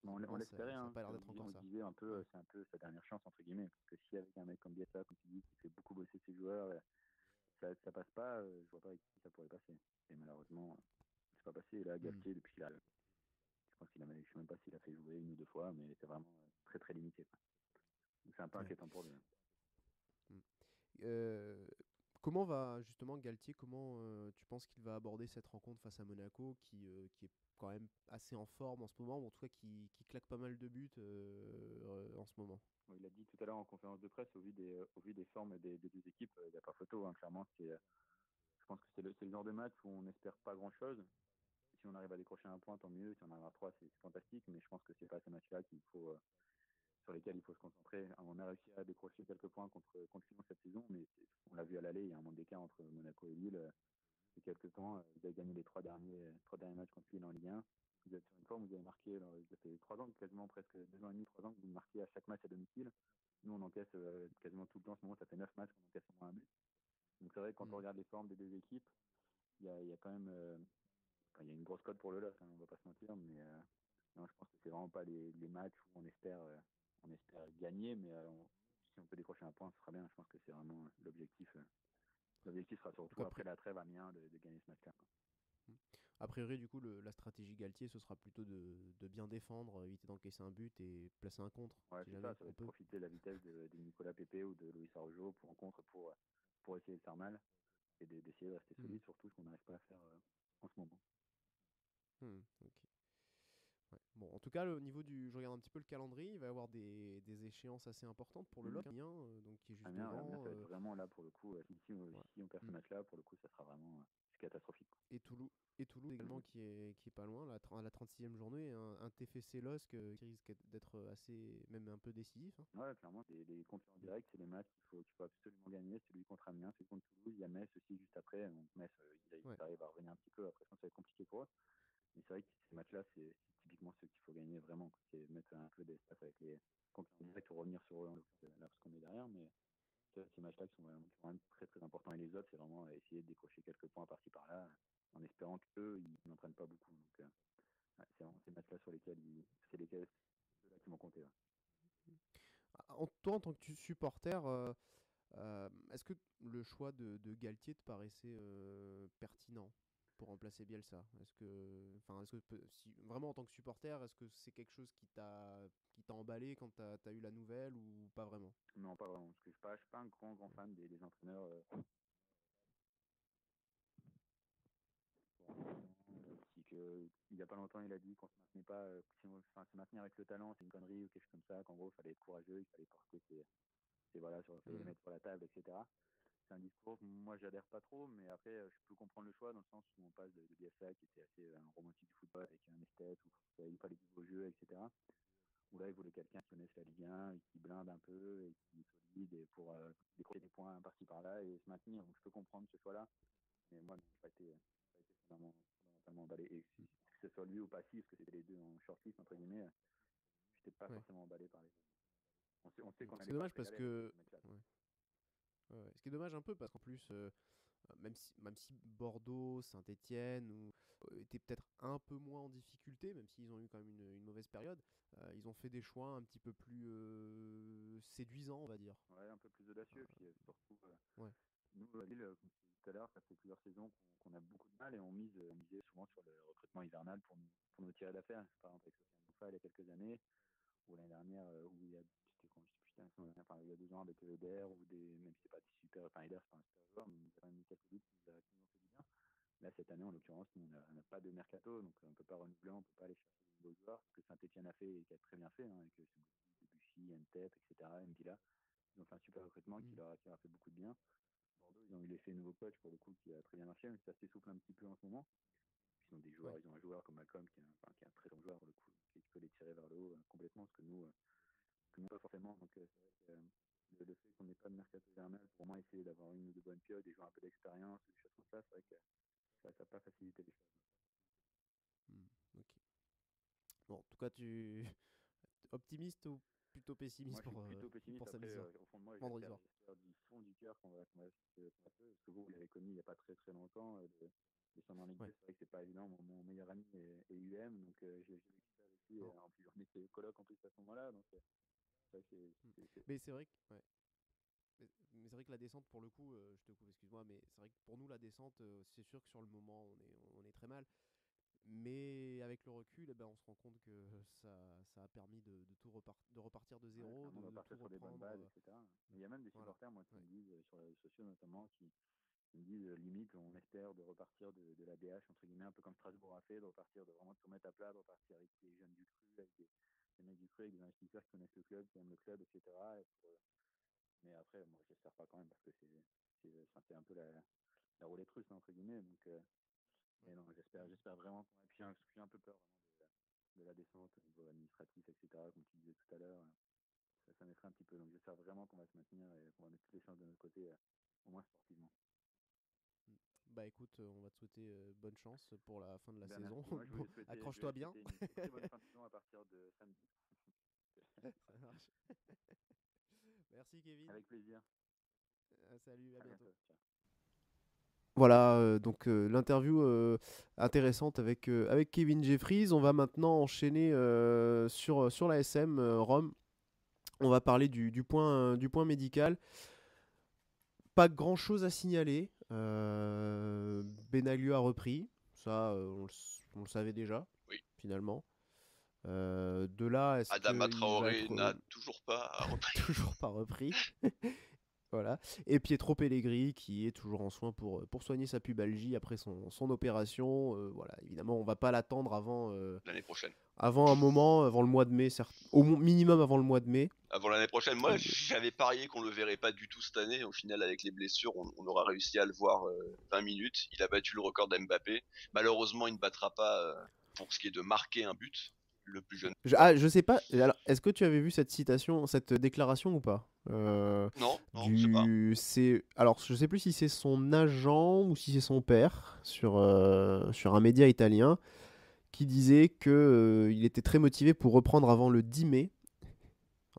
Bon, on l'espérait, ça n'a hein. pas l'air d'être encore ça. On disait un peu, c'est un peu sa dernière chance, entre guillemets. Parce que si avec un mec comme Bielsa, comme tu dis, qui fait beaucoup bosser ses joueurs, ça passe pas, je vois pas avec qui ça pourrait passer. Et malheureusement, c'est pas passé. Et là, Galtier, depuis là, je pense je sais même pas s'il a fait jouer 1 ou 2 fois, mais c'est vraiment très très limité, quoi. Donc c'est un peu inquiétant pour lui. Comment va justement Galtier, comment tu penses qu'il va aborder cette rencontre face à Monaco qui est quand même assez en forme en ce moment, ou en tout cas qui claque pas mal de buts en ce moment? Bon, il a dit tout à l'heure en conférence de presse, au vu des formes des 2 équipes, il n'y a pas photo, hein, clairement. Je pense que c'est le genre de match où on n'espère pas grand-chose. Si on arrive à décrocher un point, tant mieux. Si on arrive à 3, c'est fantastique, mais je pense que c'est pas ces matchs-là sur lesquels il faut se concentrer. On a réussi à décrocher quelques points contre Lyon cette saison, mais on l'a vu à l'aller, il y a un monde d'écart entre Monaco et Lille. Il y a quelques temps, vous avez gagné les 3 derniers matchs contre Lille en Ligue 1. Vous êtes sur une forme, vous avez marqué, ça fait 3 ans, quasiment presque 2 ans et demi, 3 ans que vous marquez à chaque match à domicile. Nous, on encaisse quasiment tout le temps. En ce moment, ça fait 9 matchs qu'on encaisse au moins un but. Donc c'est vrai que quand on regarde les formes des 2 équipes, il y a quand même il y a une grosse cote pour le LOSC, hein, on va pas se mentir, mais non, je pense que c'est vraiment pas les matchs où on espère gagner, mais si on peut décrocher un point, ce sera bien. Je pense que c'est vraiment l'objectif. L'objectif sera surtout Donc après la trêve à Amiens de gagner ce match-là. A priori, du coup, la stratégie Galtier, ce sera plutôt de bien défendre, éviter d'encaisser un but et placer un contre. Ouais, Si c'est jamais ça va être peut. profiter de la vitesse de Nicolas Pepe ou de Luis Araujo pour essayer de faire mal et d'essayer de rester solide, surtout ce qu'on n'arrive pas à faire en ce moment. Ok. Ouais. Bon, en tout cas, au niveau je regarde un petit peu le calendrier, il va y avoir des échéances assez importantes pour le LOSC, donc qui est juste Amiens, devant. ça va être vraiment là pour le coup. Si on perd ce match-là, pour le coup, ça sera vraiment catastrophique. Et Toulouse également qui est pas loin, à la 36e journée, un TFC LOSC qui risque d'être assez, même un peu décisif. Hein. Ouais, clairement, les concurrents directs, c'est les matchs qu'il faut absolument gagner. Celui contre Amiens, celui contre Toulouse, il y a Metz aussi juste après. Donc Metz, ils arrivent à revenir un petit peu. Après, je pense que ça va être compliqué pour eux. Mais c'est vrai que ces matchs-là, c'est typiquement ceux qu'il faut gagner vraiment. C'est mettre un peu d'espace avec les concurrents directs ou revenir sur eux là parce qu'on est derrière. Mais ces matchs-là qui sont vraiment très très importants. Et les autres, c'est vraiment essayer de décrocher quelques points par-ci par-là en espérant qu'eux, ils n'entraînent pas beaucoup. Donc, c'est vraiment ces matchs-là sur lesquels ceux-là qui vont compter. Ouais. Toi, en tant que supporter, est-ce que le choix de Galtier te paraissait pertinent pour remplacer Bielsa? Vraiment en tant que supporter, est-ce que c'est quelque chose qui t'a emballé quand t'as eu la nouvelle ou pas vraiment? Non, pas vraiment. Parce que je suis pas un grand fan des entraîneurs. Il y a pas longtemps, il a dit qu'on se maintenait pas, se maintenir avec le talent, c'est une connerie ou quelque chose comme ça, qu'en gros, il fallait être courageux, il fallait porter les mettre sur la table, etc. C'est un discours, moi, j'adhère pas trop, mais après, je peux comprendre le choix dans le sens où on passe de Bielsa, qui était assez un romantique du football, avec un esthète, où il fallait du beau jeu, etc. Où là, il voulait quelqu'un qui connaisse la Ligue 1, et qui blinde un peu, et qui est solide, et pour décrocher des points par-ci par-là, et se maintenir. Donc, je peux comprendre ce choix-là, mais moi, je n'ai pas été fondamentalement emballé. Et que ce soit lui ou pas si, parce que c'était les deux en shortlist, entre guillemets, je n'étais pas forcément emballé par les deux. On sait qu'on allait C'est pas dommage se parce régaler que. avec ce match-là. Ouais. Ce qui est dommage un peu parce qu'en plus, même si Bordeaux, Saint-Étienne étaient peut-être un peu moins en difficulté, même s'ils ont eu quand même une mauvaise période, ils ont fait des choix un petit peu plus séduisants, on va dire. Ouais, un peu plus audacieux. Puis surtout, Ouais. nous, à Lille, comme je disais tout à l'heure, ça fait plusieurs saisons qu'on a beaucoup de mal et on misait souvent sur le recrutement hivernal pour nous tirer d'affaire. Par exemple, avec Sofiane Bouffal il y a quelques années, ou l'année dernière, où il y a, c'était quand, je sais plus, enfin, il y a 2 ans avec Eder, ou même si c'est pas super, enfin Eder c'est pas un super joueur, mais il y a quand même quelques buts qui nous ont fait du bien. Là, cette année, en l'occurrence, on n'a pas de mercato, donc on ne peut pas renouveler, on ne peut pas aller chercher de nouveaux joueurs, ce que Saint-Etienne a fait et qui a très bien fait, hein, avec Debuchy, Ntep, etc., Mbila. Ils ont fait un super recrutement qui leur a fait beaucoup de bien. Bordeaux, ils ont eu l'effet nouveau coach, pour le coup, qui a très bien marché, mais ça s'essouffle un petit peu en ce moment. Ils ont des joueurs, ils ont un joueur comme Malcolm, qui est un très bon joueur, pour le coup, qui peut les tirer vers le haut complètement, ce que nous, pas forcément. Donc, c'est vrai que le fait qu'on n'ait pas de mercato hivernal, pour moi, essayer d'avoir une ou deux bonnes périodes, des joueurs un peu d'expérience, des choses comme ça, c'est vrai que ça n'a pas facilité les choses. Ok. Bon, en tout cas, tu optimiste ou plutôt pessimiste moi, je suis plutôt pour pessimiste. samedi Après, soir, au fond de moi, vendredi soir. j'espère du fond du cœur qu'on va se parce que vous l'avez connu il n'y a pas très très longtemps. Descendre en Ligue 2, c'est vrai que c'est pas évident. Mon meilleur ami est UM, donc j'ai vécu ça avec lui. En plus, on était coloc en plus à ce moment-là, donc c'est vrai que Mais c'est vrai que, ouais. Mais c'est vrai que la descente, pour le coup, je te coupe, excuse-moi, mais c'est vrai que pour nous, la descente, c'est sûr que sur le moment, on est très mal. Mais avec le recul, eh ben, on se rend compte que ça a permis de repartir de zéro, clairement, on va de tout partir sur des bonnes reprendre. bases, etc. Mais il y a même des Voilà. supporters, moi, qui me disent, sur les réseaux sociaux notamment, qui me disent limite, on espère de repartir de la DH, entre guillemets, un peu comme Strasbourg a fait, de repartir, de vraiment tout remettre à plat, de repartir avec des jeunes du cru, avec des mecs du cru, avec des investisseurs qui connaissent le club, qui aiment le club, etc. Mais après, moi, j'espère pas quand même, parce que c'est un peu la roulette russe, entre guillemets. Donc, mais non, j'espère vraiment. Et puis, j'ai un peu peur vraiment de la descente au niveau administratif, etc. Comme tu disais tout à l'heure, ça m'effraie un petit peu. Donc, j'espère vraiment qu'on va se maintenir et qu'on va mettre toutes les chances de notre côté, au moins sportivement. Bah écoute, on va te souhaiter bonne chance pour la fin de la saison. Merci. Moi, Bon, accroche-toi bien. une très bonne fin de saison à partir de samedi. Ça marche. Merci Kevin. Avec plaisir. Salut, à bientôt. Bientôt. Ciao. Voilà, donc l'interview intéressante avec Kevin Jeffries. On va maintenant enchaîner sur la SM Rome. On va parler du point médical. Pas grand chose à signaler. Benaglio a repris. Ça, on le savait déjà, Oui. finalement. De là, est-ce Adama qu'il va Traoré être n'a toujours pas repris. toujours pas repris? Voilà. Et Pietro Pellegrini qui est toujours en soins pour soigner sa pubalgie après son opération. Voilà. Évidemment, on va pas l'attendre avant L'année prochaine. avant un moment, avant le mois de mai, au minimum avant le mois de mai. Avant l'année prochaine. Moi, j'avais parié qu'on le verrait pas du tout cette année. Au final, avec les blessures, on aura réussi à le voir 20 minutes. Il a battu le record d'Mbappé. Malheureusement, il ne battra pas pour ce qui est de marquer un but. Le plus jeune. Je sais pas. Alors, est-ce que tu avais vu cette déclaration ou pas? Non, je sais pas. Alors, je sais plus si c'est son agent ou si c'est son père sur un média italien qui disait que il était très motivé pour reprendre avant le 10 mai.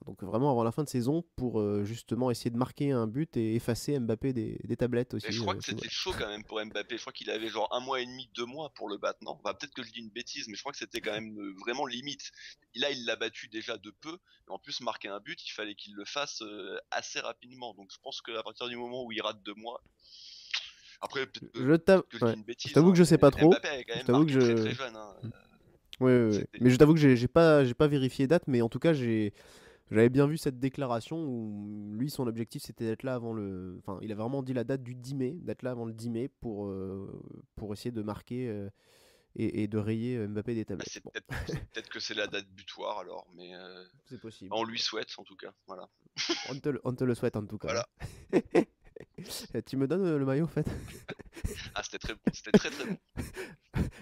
Donc vraiment avant la fin de saison pour justement essayer de marquer un but et effacer Mbappé des tablettes aussi. Et je crois que c'était chaud quand même pour Mbappé. Je crois qu'il avait genre 1 mois et demi, 2 mois pour le battre. Non, peut-être que je dis une bêtise, mais je crois que c'était quand même vraiment limite. Là, il l'a battu déjà de peu. Et en plus, marquer un but, il fallait qu'il le fasse assez rapidement. Donc je pense qu'à partir du moment où il rate 2 mois, après peut-être que je dis une bêtise. Je t'avoue que je sais pas trop. Mbappé avait quand même marqué très très jeune. Ouais. Mais je t'avoue que j'ai pas vérifié date, mais en tout cas j'avais bien vu cette déclaration où lui son objectif c'était d'être là avant enfin il a vraiment dit la date du 10 mai, d'être là avant le 10 mai pour essayer de marquer et de rayer Mbappé des tablettes. Bon. Peut-être que c'est la date butoir alors, mais c'est possible. On lui souhaite en tout cas, voilà. On te le souhaite en tout cas. Voilà. Tu me donnes le maillot en fait? Ah, c'était très bon, c'était très très bon.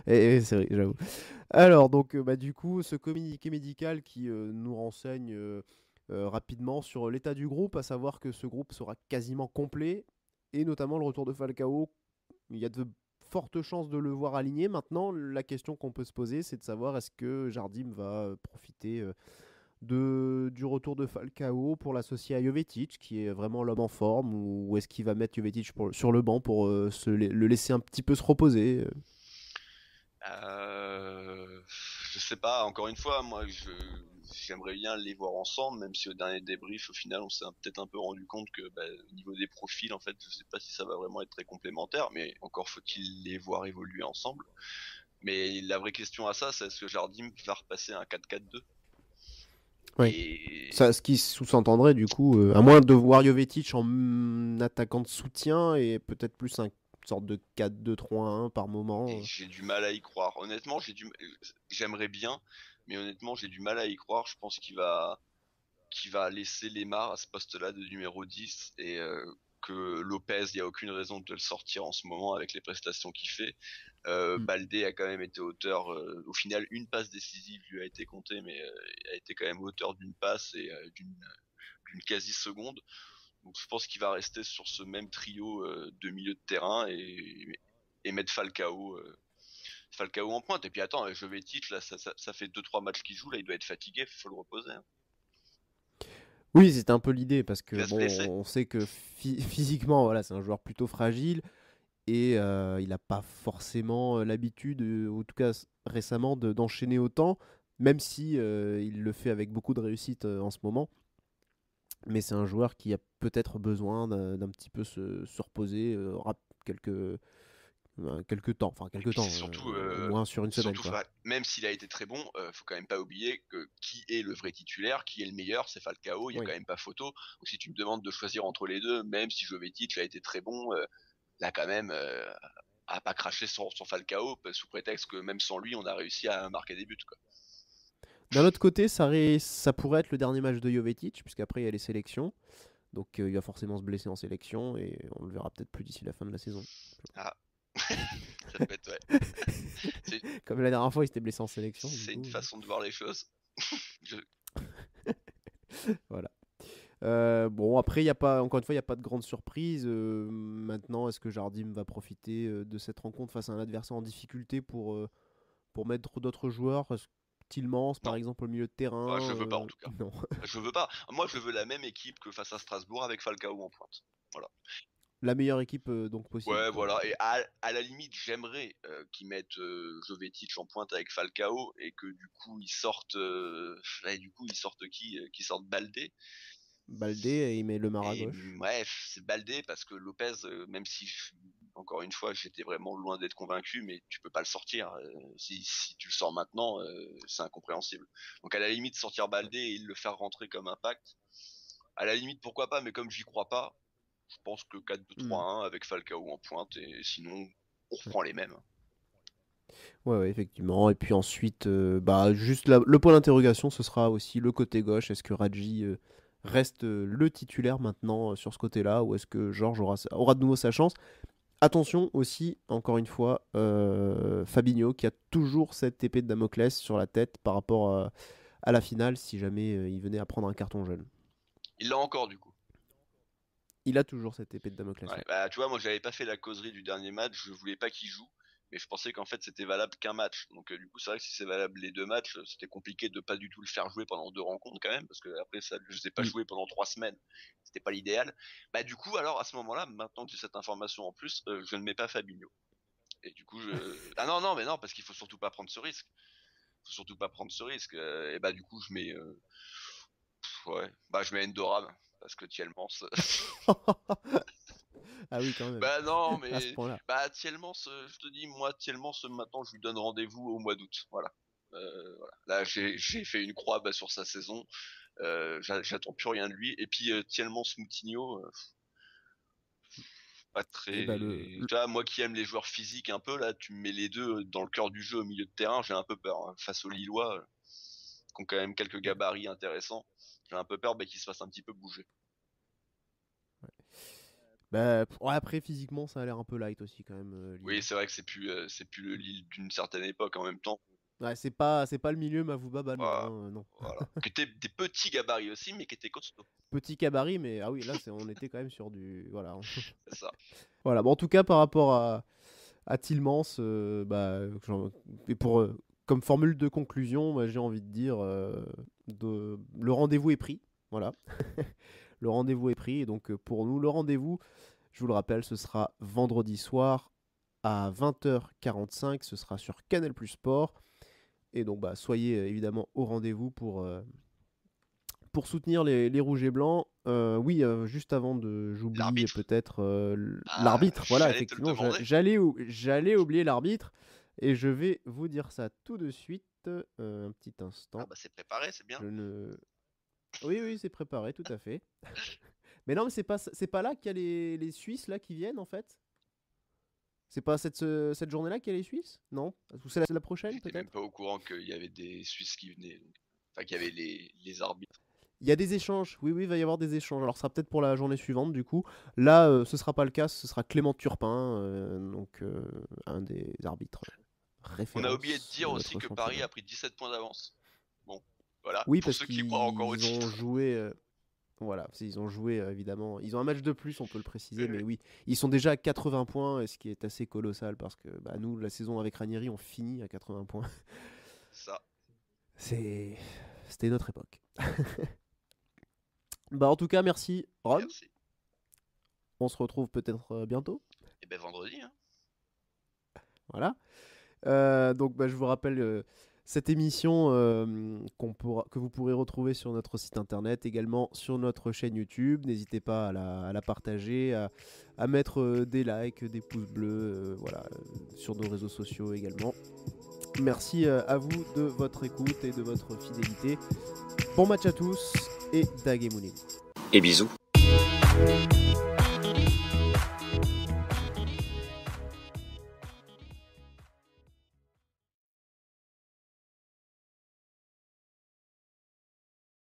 Et c'est vrai, j'avoue. Alors donc du coup ce communiqué médical qui nous renseigne rapidement sur l'état du groupe, à savoir que ce groupe sera quasiment complet et notamment le retour de Falcao. Il y a de fortes chances de le voir aligné. Maintenant, la question qu'on peut se poser, c'est de savoir est-ce que Jardim va profiter du retour de Falcao pour l'associer à Jovetic, qui est vraiment l'homme en forme, ou est-ce qu'il va mettre Jovetic sur le banc pour le laisser un petit peu se reposer? Je sais pas, encore une fois, moi j'aimerais bien les voir ensemble, même si au dernier débrief, au final, on s'est peut-être un peu rendu compte que au niveau des profils, en fait, je sais pas si ça va vraiment être très complémentaire, mais encore faut-il les voir évoluer ensemble. Mais la vraie question à ça, c'est est-ce que Jardim va repasser un 4-4-2? Oui. Et Ce qui sous-entendrait du coup, à moins de voir Jovetic en attaquant de soutien et peut-être plus une sorte de 4-2-3-1 par moment. j'ai du mal à y croire. Honnêtement, j'aimerais bien, mais honnêtement, j'ai du mal à y croire. Je pense qu'il va laisser Lemar à ce poste-là de numéro 10 et que Lopez, il n'y a aucune raison de le sortir en ce moment avec les prestations qu'il fait. Baldé a quand même été auteur, au final une passe décisive lui a été comptée, mais a été quand même auteur d'une passe et d'une quasi-seconde. Donc je pense qu'il va rester sur ce même trio de milieu de terrain et mettre Falcao en pointe. Et puis attends, Jovetic, là, ça fait 2-3 matchs qu'il joue, là, il doit être fatigué, il faut le reposer. Hein. Oui, c'était un peu l'idée parce que Il va se bon, blesser. on sait que physiquement, voilà, c'est un joueur plutôt fragile et il n'a pas forcément l'habitude, en tout cas récemment, d'enchaîner autant, même si il le fait avec beaucoup de réussite en ce moment. Mais c'est un joueur qui a peut-être besoin d'un petit peu se reposer quelques temps, enfin Et quelques puis temps, c'est surtout, au moins sur une semaine, quoi. même s'il a été très bon, faut quand même pas oublier que qui est le vrai titulaire, qui est le meilleur, c'est Falcao, il y a Oui. quand même pas photo. Donc si tu me demandes de choisir entre les deux, même si Jovetic a été très bon, là quand même, à pas cracher sur Falcao, sous prétexte que même sans lui, on a réussi à marquer des buts, quoi. D'un autre côté, ça pourrait être le dernier match de Jovetic, puisqu'après il y a les sélections. Donc il va forcément se blesser en sélection et on le verra peut-être plus d'ici la fin de la saison. Ah, ça peut être, ouais. Comme la dernière fois, il s'était blessé en sélection. C'est une façon de voir les choses. Voilà. Bon, après, encore une fois, il n'y a pas de grande surprise. Maintenant, est-ce que Jardim va profiter de cette rencontre face à un adversaire en difficulté pour mettre d'autres joueurs? Tillmans, par Non, exemple, au milieu de terrain? je veux pas en tout cas. Non. Je veux pas. Moi, je veux la même équipe que face à Strasbourg avec Falcao en pointe. Voilà. La meilleure équipe donc possible, Ouais, quoi. voilà. Et à la limite, j'aimerais qu'ils mettent Jovetic en pointe avec Falcao et que du coup ils sortent qui Qu'ils sortent Baldé. Baldé et il met Lemar à Et gauche. bref, c'est Baldé parce que Lopez, même si encore une fois j'étais vraiment loin d'être convaincu, mais tu peux pas le sortir. Si tu le sors maintenant, c'est incompréhensible. Donc à la limite sortir Baldé et le faire rentrer comme impact. À la limite pourquoi pas, mais comme j'y crois pas, je pense que 4-2-3-1 avec Falcao en pointe et sinon on reprend les mêmes. Ouais, effectivement. Et puis ensuite, juste le point d'interrogation, ce sera aussi le côté gauche. Est-ce que Radji reste le titulaire maintenant sur ce côté-là ou est-ce que Georges aura de nouveau sa chance? Attention aussi, encore une fois, Fabinho qui a toujours cette épée de Damoclès sur la tête par rapport à la finale si jamais il venait à prendre un carton jaune. Il l'a encore du coup. Il a toujours cette épée de Damoclès. Ouais, Ouais. bah tu vois, moi j'avais pas fait la causerie du dernier match, je voulais pas qu'il joue, mais je pensais qu'en fait c'était valable qu'un match. Donc du coup c'est vrai que si c'est valable les deux matchs, c'était compliqué de pas du tout le faire jouer pendant 2 rencontres quand même, parce que après ça je les ai pas joué pendant 3 semaines, c'était pas l'idéal. Bah du coup alors à ce moment-là, maintenant que j'ai cette information en plus, je ne mets pas Fabinho. Et du coup ah non mais non parce qu'il faut surtout pas prendre ce risque. Faut surtout pas prendre ce risque. Et bah du coup je mets ouais, bah je mets Endoram parce que Thielmans Ah oui, quand même. bah non, À ce mais point-là. bah Thielmans, je te dis, moi Thielmans, maintenant je lui donne rendez-vous au mois d'août. Voilà. Voilà. Là j'ai fait une croix sur sa saison. J'attends plus rien de lui. Et puis Thielmans Moutinho, pas très. Et bah Tu vois, moi qui aime les joueurs physiques un peu là, tu me mets les deux dans le cœur du jeu au milieu de terrain, j'ai un peu peur hein. Face aux Lillois, qui ont quand même quelques gabarits intéressants. J'ai un peu peur qu'ils se fassent un petit peu bouger. ouais, après, physiquement, ça a l'air un peu light aussi, quand même, Oui, Lille. c'est vrai que c'est plus le Lille d'une certaine époque en même temps. Ouais, c'est pas le milieu Mavouba Voilà. Balma, non. Voilà. Qui étaient des petits gabarits aussi, mais qui étaient costauds. Petit cabaret, mais ah oui, là, on était quand même sur du. Voilà. C'est ça. Voilà. Bon, en tout cas, par rapport à Tillmans, et comme formule de conclusion, j'ai envie de dire le rendez-vous est pris. Voilà. Le rendez-vous est pris. Et donc, pour nous, le rendez-vous, je vous le rappelle, ce sera vendredi soir à 20h45. Ce sera sur Canal Plus Sport. Et donc, soyez évidemment au rendez-vous pour soutenir les Rouges et Blancs. Oui, juste avant j'oublie L'arbitre. peut-être l'arbitre. Voilà, J'allais te le effectivement, demander. j'allais oublier l'arbitre. Et je vais vous dire ça tout de suite. Un petit instant. Ah bah c'est préparé, c'est bien. Oui, c'est préparé, tout à fait. Mais non, mais c'est pas là qu'il y a les Suisses là qui viennent en fait. C'est pas cette journée-là qu'il y a les Suisses? Non? Ou c'est la prochaine J'étais même peut-être? pas au courant qu'il y avait des Suisses qui venaient. Enfin, qu'il y avait les arbitres. Il y a des échanges, oui, il va y avoir des échanges. Alors, ce sera peut-être pour la journée suivante, du coup. Là, ce sera pas le cas, ce sera Clément Turpin, un des arbitres On a oublié de références dire de aussi notre que Paris championnat. a pris 17 points d'avance. Bon, voilà, Oui, pour parce ceux qui croient encore au qu'ils ont titre. joué. Voilà, ils ont joué évidemment. Ils ont un match de plus, on peut le préciser, mais Oui. oui, ils sont déjà à 80 points, ce qui est assez colossal parce que nous, la saison avec Ranieri, on finit à 80 points. Ça, C'était notre époque. En tout cas, merci Ron. merci. On se retrouve peut-être bientôt. Et ben vendredi, hein. Voilà. Donc je vous rappelle cette émission que vous pourrez retrouver sur notre site internet, également sur notre chaîne YouTube. N'hésitez pas à la partager, à mettre des likes, des pouces bleus, sur nos réseaux sociaux également. Merci à vous de votre écoute et de votre fidélité. Bon match à tous et Dagemunin. Et bisous.